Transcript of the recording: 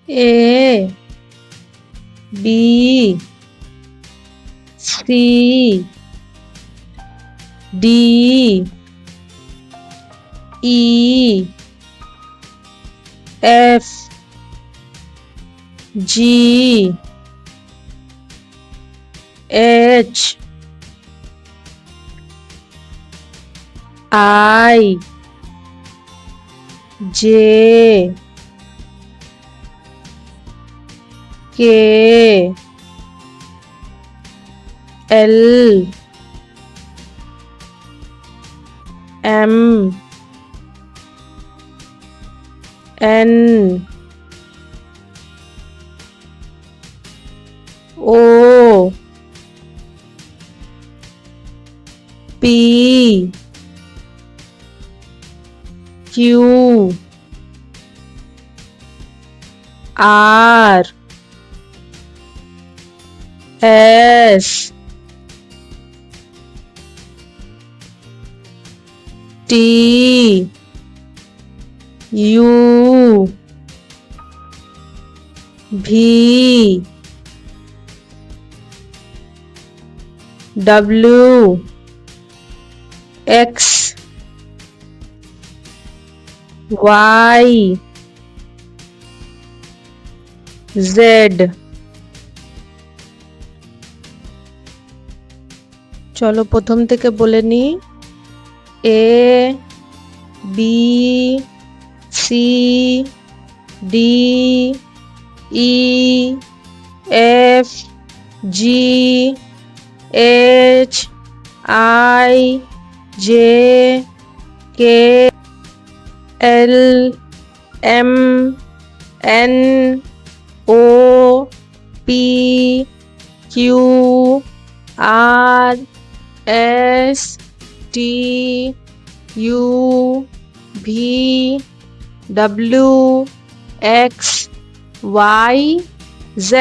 A B C D E F G H I J K L M N O P Q R S T U V W X Y Z। চলো প্রথম থেকে বলে নি। A B C D E F G H I J K L M N O P Q R S T U V W X Y Z।